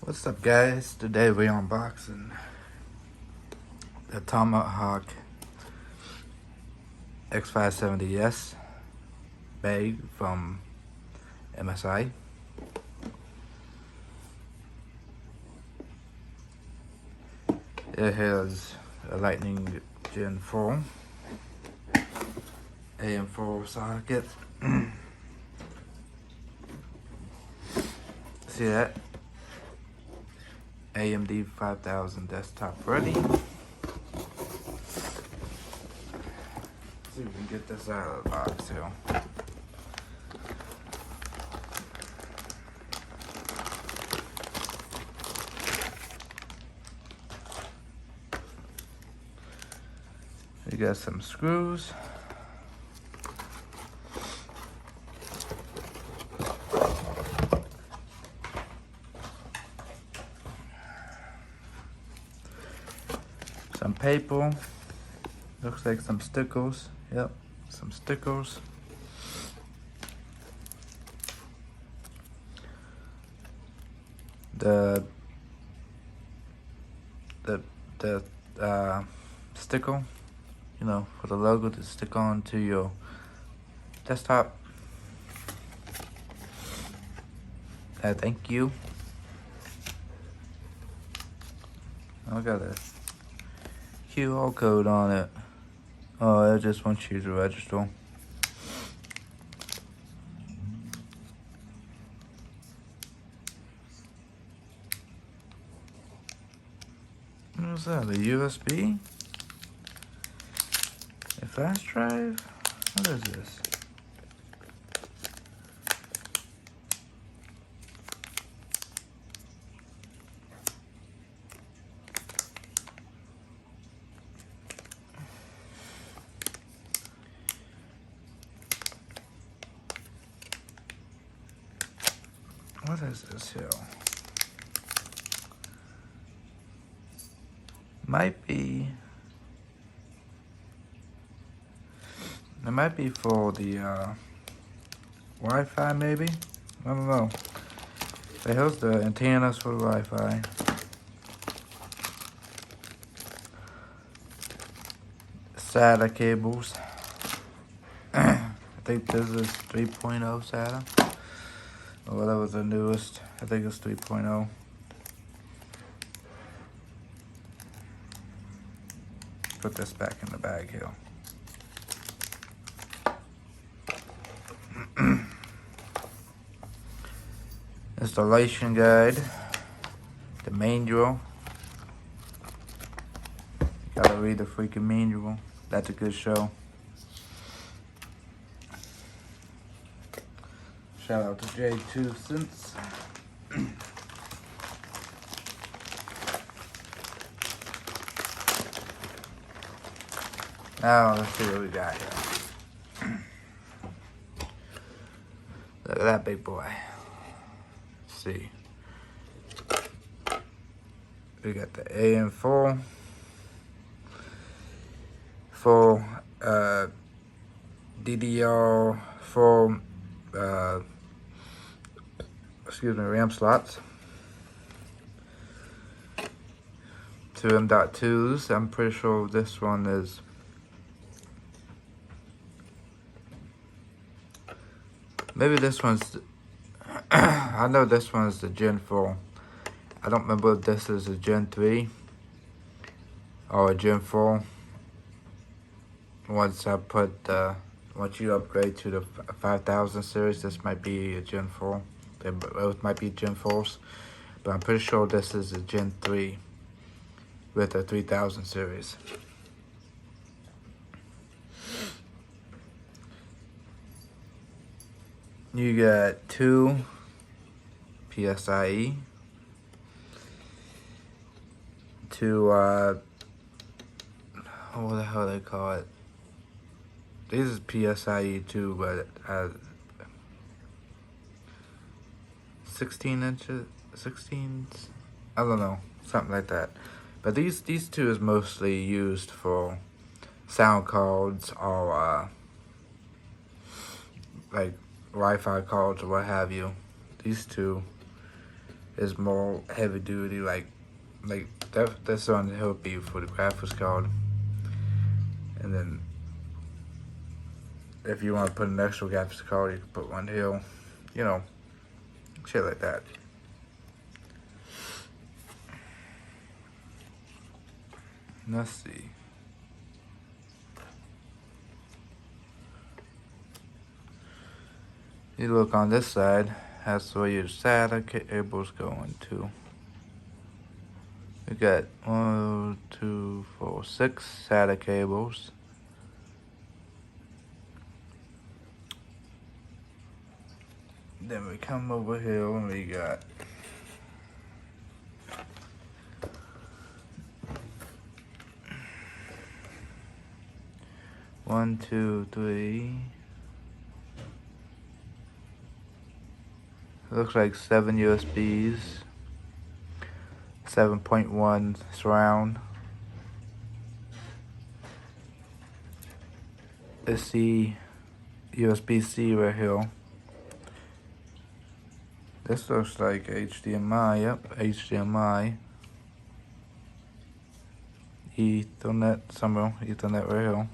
What's up, guys? Today we're unboxing the Tomahawk X570S bag from MSI. It has a Lightning Gen 4 AM4 socket. See that? AMD 5000 desktop ready. See if we can get this out of the box here. We got some screws. Some paper. Looks like some stickers. Yep, some stickers. The sticker, you know, for the logo to stick on to your desktop. Thank you. I got a QR code on it. Oh, I just want you to register. What's that? A USB? A flash drive? What is this? What is this here? Might be. It might be for the Wi-Fi, maybe. I don't know. So here's the antennas for the Wi-Fi. SATA cables. I think this is 3.0 SATA. Or whatever the newest. I think it's 3.0. Put this back in the bag here. Installation guide. The manual. Gotta read the freaking manual. That's a good show. Shout out to Jay 2 cents. Now let's see what we got here. Look at that big boy. Let's see. We got the AM4 for DDR4 RAM slots. 2 M.2s. I'm pretty sure this one is maybe this one's I know this one's the Gen 4. I don't remember if this is a Gen 3 or a Gen 4. Once you upgrade to the 5000 series, this might be a Gen 4. They both might be Gen 4s, but I'm pretty sure this is a Gen 3 with a 3000 series. You got 2 PSIe, 2 what the hell they call it? This is PSIe 2, but 16 inches, 16, I don't know, something like that. But these two is mostly used for sound cards or like Wi-Fi cards or what have you. These two is more heavy duty, like that's on the will be for the graphics card. And then if you want to put an extra graphics card, you can put one here, you know, shit like that. Let's see. You look on this side, that's where your SATA cable's going to. We got 1, 2, 4, 6 SATA cables. Then we come over here and we got one, two, three. Looks like 7 USBs, 7.1 surround. Let's see, USB-C right here. This looks like HDMI, yep, HDMI. Ethernet, somewhere, Ethernet right here.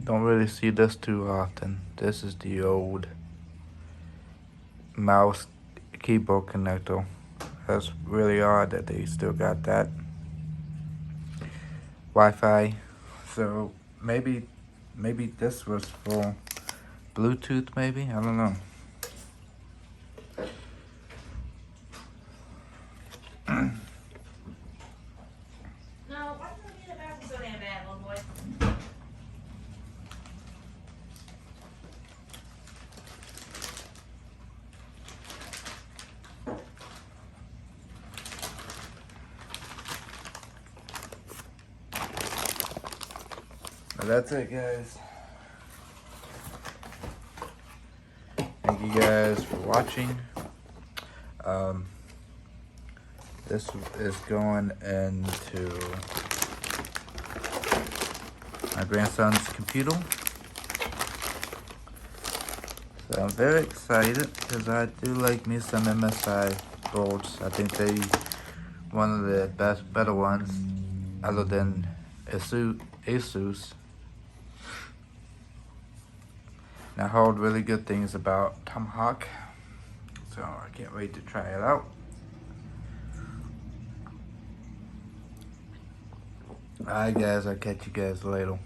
Don't really see this too often. This is the old mouse keyboard connector. That's really odd that they still got that. Wi-Fi. So maybe this was for Bluetooth, maybe? I don't know. No, why do you need a bathroom so damn bad, little boy? But that's it, guys. Thank you guys for watching. This is going into my grandson's computer. So I'm very excited because I do like me some MSI boards. I think they one of the better ones other than Asus. And I heard really good things about Tomahawk, so I can't wait to try it out. Alright guys, I'll catch you guys later.